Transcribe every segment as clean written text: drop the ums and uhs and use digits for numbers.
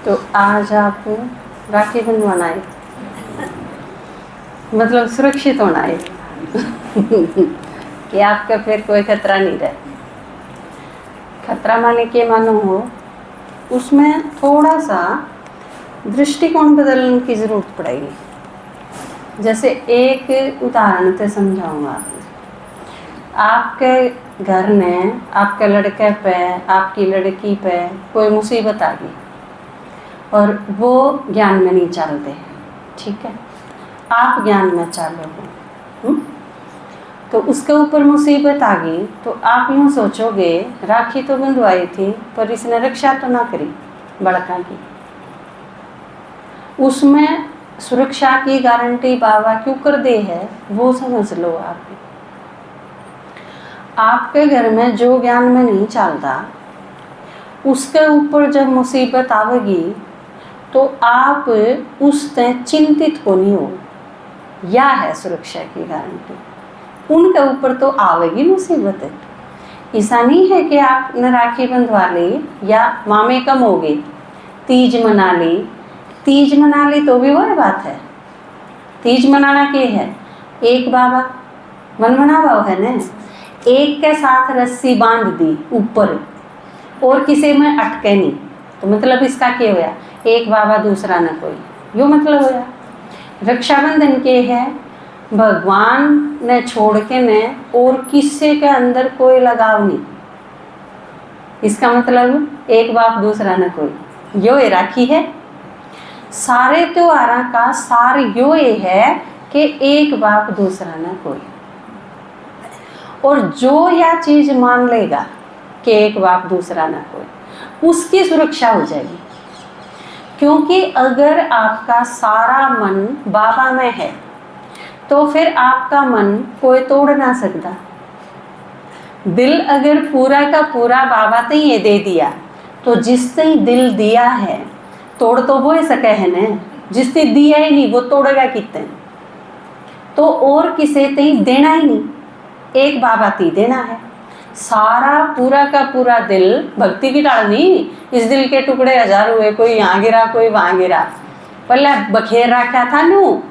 तो आज आप राखी बंधवाना आए, मतलब सुरक्षित होना है कि आपका फिर कोई खतरा नहीं रहे। खतरा माने के मानो हो, उसमें थोड़ा सा दृष्टिकोण बदलने की ज़रूरत पड़ेगी। जैसे एक उदाहरण से समझाऊंगा। आपके घर में आपके लड़के पे, आपकी लड़की पे कोई मुसीबत आ गई और वो ज्ञान में नहीं चलते, ठीक है, आप ज्ञान में चलोगे, तो उसके ऊपर मुसीबत आ गई तो आप यूँ सोचोगे राखी तो बंधवाई थी पर इसने रक्षा तो ना करी बड़का की, उसमें सुरक्षा की गारंटी बाबा क्यों कर दे है, वो समझ लो। आपके घर में जो ज्ञान में नहीं चलता उसके ऊपर जब मुसीबत आवेगी तो आप उससे चिंतित को नहीं हो, या है सुरक्षा की गारंटी। उनके ऊपर तो आवेगी मुसीबत है। ऐसा नहीं है कि आपने राखी बंधवा ली या मामे कम हो गए, तीज मना ली, तीज मना ली तो भी वही बात है। तीज मनाना क्या है, एक बाबा मन मनावा है ना, एक के साथ रस्सी बांध दी ऊपर और किसी में अटके नहीं, तो मतलब इसका क्या होया, एक बाबा दूसरा न कोई, यो मतलब होया। रक्षाबंधन के है भगवान ने छोड़ के ने और किसी के अंदर कोई लगाव नहीं, इसका मतलब एक बाप दूसरा न कोई, यो ये राखी है। सारे त्योहारों का सार यो ये है कि एक बाप दूसरा न कोई, और जो यह चीज मान लेगा कि एक बाप दूसरा न कोई, उसकी सुरक्षा हो जाएगी। क्योंकि अगर आपका सारा मन बाबा में है तो फिर आपका मन कोई तोड़ ना सकता। दिल अगर पूरा का पूरा बाबा ते ये दे दिया तो जिसने दिल दिया है तोड़ तो वो ही सके है ना, जिसने दिया ही नहीं वो तोड़ेगा कितने, तो और किसे ते देना ही नहीं, एक बाबा ती देना है। सारा पूरा का पूरा दिल भक्ति की डाल नहीं, इस दिल के टुकड़े हजार हुए, कोई यहाँ गिरा कोई वहाँ गिरा, पहले बखेर रखा था नू,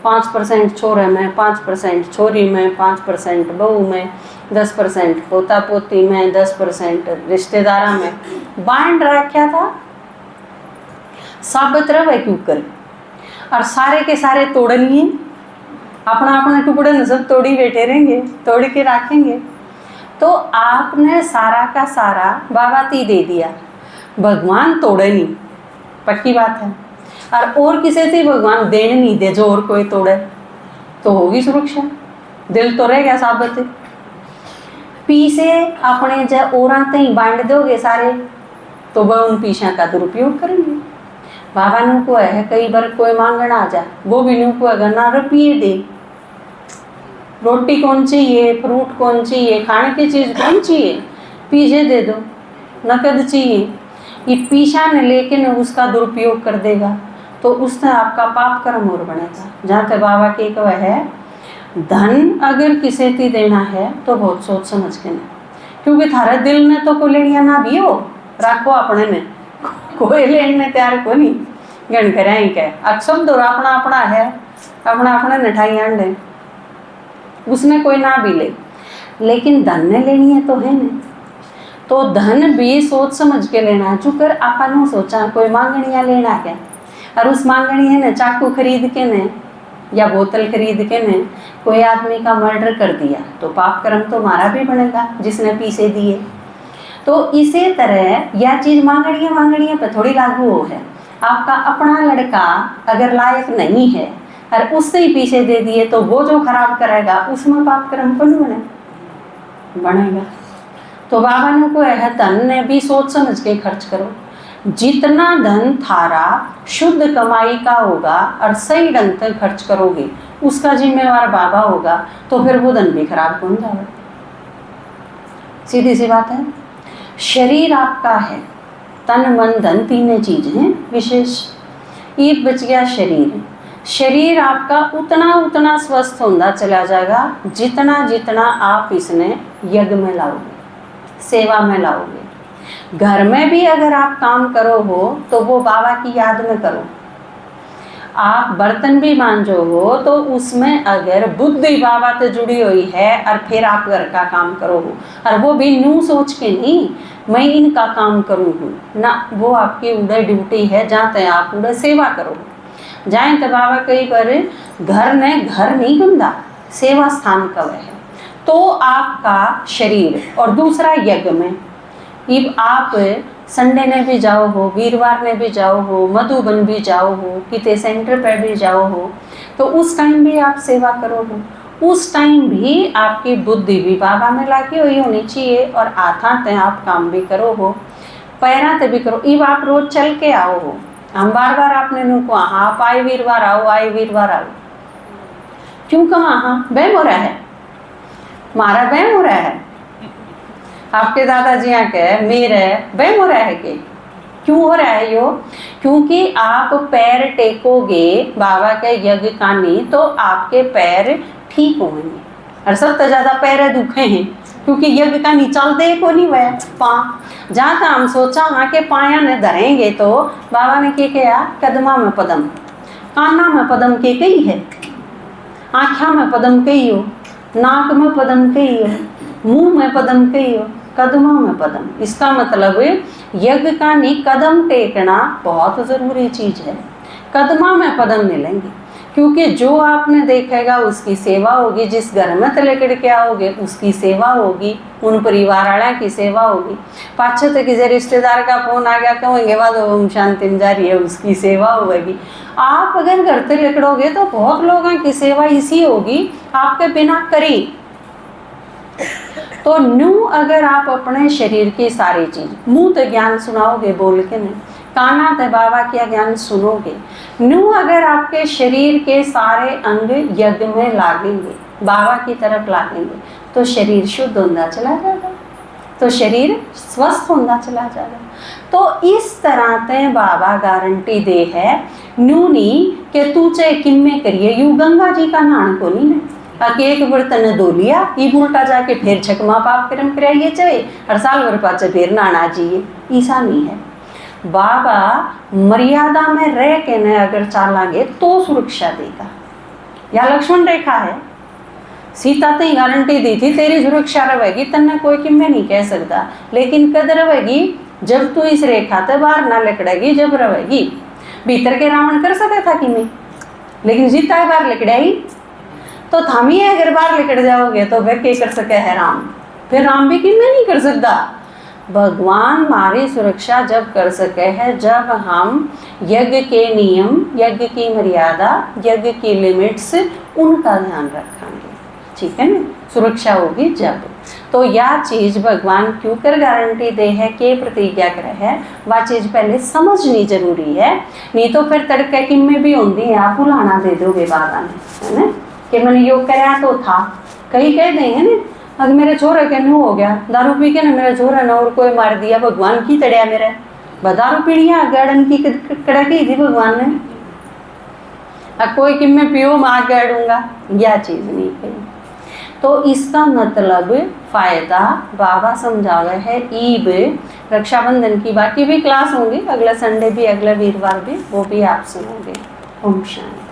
5% छोरे में, 5% छोरी में, 5% बहू में, 10% पोता पोती में, 10% रिश्तेदारा में बांध रखा था। साबित रहे क्यों कर, और सारे के सारे तोड़निए, अपना अपना टुकड़े न सब तोड़ी बैठे रहेंगे, तोड़ के रखेंगे। तो आपने सारा का सारा बाबा ती दे दिया, भगवान तोड़े नहीं, पक्की बात है। और किसी से भगवान देने नहीं दे जो और कोई तोड़े, तो होगी सुरक्षा, दिल तो रह गया साबित। पीछे अपने जब औरतें ही बांट दोगे सारे तो वह उन पीछा का दुरुपयोग करेंगे। बाबा नू को है कई बार कोई मांगना आ जा, वो भी नू को है ना रुपये दे, रोटी कौन चाहिए, फ्रूट कौन चाहिए, खाने की चीज़ कौन चाहिए, पीछे दे दो, नकद चाहिए, ये पीछा ने लेके न उसका दुरुपयोग कर देगा तो उससे आपका पाप कर्म और बनेगा। जहाँ तक बाबा के कह है धन अगर किसे ती देना है तो बहुत सोच समझ के ना, क्योंकि थारे दिल ने तो कोई लेनिया ना भी हो रखो अपने में, कोई लेने तैयार को नहीं गण करें क्या अक्षम दो अपना अपना है, अपना अपने नठाई अंडे उसने कोई ना भी ले, लेकिन धन ने लेनी है तो है ना, तो धन भी सोच समझ के लेना है। चुकर अपन सोचा कोई मांगनिया लेना है और उस मांगनी है ना चाकू खरीद के ने या बोतल खरीद के ने कोई आदमी का मर्डर कर दिया तो पाप कर्म तो हमारा भी बनेगा जिसने पीछे दिए। तो इसी तरह यह चीज़ मांगनिया पे थोड़ी लागू हो है। आपका अपना लड़का अगर लायक नहीं है और उससे ही पीछे दे दिए तो वो जो खराब करेगा उसमें पाप कर्म को नहीं बनेगा। तो बाबा ने को है धन ने भी सोच समझ के खर्च करो, जितना धन थारा शुद्ध कमाई का होगा और सही ढंग से खर्च करोगे उसका जिम्मेवार बाबा होगा, तो फिर वो धन भी खराब कौन जाएगा। सीधी सी बात है। शरीर आपका है, तन मन धन तीन चीज हैं विशेष। एक बच गया शरीर, शरीर आपका उतना उतना स्वस्थ होता चला जाएगा जितना जितना आप इसने यज्ञ में लाओगे, सेवा में लाओगे। घर में भी अगर आप काम करो हो तो वो बाबा की याद में करो। आप बर्तन भी मांजो हो तो उसमें अगर बुद्धि बाबा से जुड़ी हुई है और फिर आप घर का काम करो हो, और वो भी नू सोच के नहीं मैं इनका काम करूँ हूँ ना, वो आपकी उड़े ड्यूटी है जहाँ तक आप उड़े सेवा करो। जाए तो बाबा कई बार घर ने घर नहीं गंदा, सेवा स्थान कव है। तो आपका शरीर और दूसरा यज्ञ में, इब आप संडे ने भी जाओ हो, वीरवार ने भी जाओ हो, मधुबन भी जाओ हो, किते सेंटर पर भी जाओ हो, तो उस टाइम भी आप सेवा करो हो। उस टाइम भी आपकी बुद्धि भी बाबा में लगी हुई होनी चाहिए और आथा ते आप काम भी करो हो, पैरा ते भी करो। इब आप रोज चल के आओ हो, हम बार बार आपने नु को हाँ आप आए वीरवार आओ, आए वीरवार आओ, क्यों कहा हाँ वहम हो रहा है, मारा वहम हो रहा है, आपके दादाजी यहाँ के मेरे वहम हो रहा है कि क्यों हो रहा है यो? क्योंकि आप पैर टेकोगे बाबा के यज्ञ का नहीं तो आपके पैर ठीक होंगे। और सबसे ज़्यादा पैर दुखे हैं क्योंकि यज्ञ का नहीं चलते को नहीं वह पा जहाँ का हम सोचा हाँ के पाया ने धरेंगे तो बाबा ने क्या किया, कदमा में पदम, काना में पदम के कही है, आँखा में पदम कही हो, नाक में पदम कही हो, मुंह में पदम कही हो, कदमों में पदम। इसका मतलब यज्ञ का नहीं कदम टेकना बहुत ज़रूरी चीज़ है। कदमा में पदम मिलेंगे क्योंकि जो आपने देखेगा उसकी सेवा होगी, जिस घर में लेकर के आओगे उसकी सेवा होगी, उन परिवार वालों की सेवा होगी। पाछे तो किसी रिश्तेदार का फोन आ गया कहेंगे बाद ओम शांति जा रही है, उसकी सेवा होगी। आप अगर घर से निकलोगे तो बहुत लोगों की सेवा इसी होगी आपके बिना करी। तो न्यू अगर आप अपने शरीर की सारी चीज मुंह तो ज्ञान सुनाओगे बोल के नहीं, काना तो बाबा क्या ज्ञान सुनोगे, न्यू अगर आपके शरीर के सारे अंग यज्ञ में लागेंगे, बाबा की तरफ लागेंगे तो शरीर शुद्ध होता चला जाएगा, तो शरीर स्वस्थ होता चला जाएगा। तो इस तरह से बाबा गारंटी दे है न्यू नहीं कि तू चाहे किम्मे करिए, यू गंगा जी का नान को नहीं है आके एक बर्तन धो लिया ये उल्टा जाके फिर छकमा पाप कर्म कराइए चाहे हर साल भर पाचे फिर नाना जाइए, ऐसा नहीं है। बाबा मर्यादा में रह के न अगर चालांगे तो सुरक्षा देगा। यह लक्ष्मण रेखा है, सीता तो गारंटी दी थी तेरी सुरक्षा रहेगी, तन्ने कोई कि मैं नहीं कह सकता, लेकिन कद रहेगी जब तू इस रेखा ते बाहर ना लकड़ेगी, जब रहेगी। भीतर के रावण कर सका था कि नहीं, लेकिन सीता बाहर लकड़ाई तो थामी अगर बाहर लेकर जाओगे तो वह क्या कर सके है राम, फिर राम भी कि मैं नहीं कर सकता। भगवान हमारी सुरक्षा जब कर सके है जब हम यज्ञ के नियम, यज्ञ की मर्यादा, यज्ञ की लिमिट्स उनका ध्यान रखेंगे, ठीक है ना, सुरक्षा होगी जब। तो यह चीज़ भगवान क्यों कर गारंटी दे है कि प्रतिज्ञा करे है, वह चीज़ पहले समझनी जरूरी है, नहीं तो फिर तड़के कि में भी होती है आप बुलाना दे दोगे बाबा ने, है ना कि मैंने योग कराया तो था, कहीं कह देंगे ना अब मेरे छोरे के न्यू हो गया दारू पी के ना मेरा छोरा ना और कोई मार दिया, भगवान की तड़िया मेरे दारू पीड़िया गार्डन की कड़ा की थी भगवान ने, अब कोई कि मैं पियो मार गाड़ूंगा, यह चीज़ नहीं कही। तो इसका मतलब फ़ायदा बाबा समझावे है। ईब रक्षाबंधन की बाकी भी क्लास होंगी, अगला संडे भी, अगला वीरवार भी, वो भी आप सुनोगे। ओम शांति।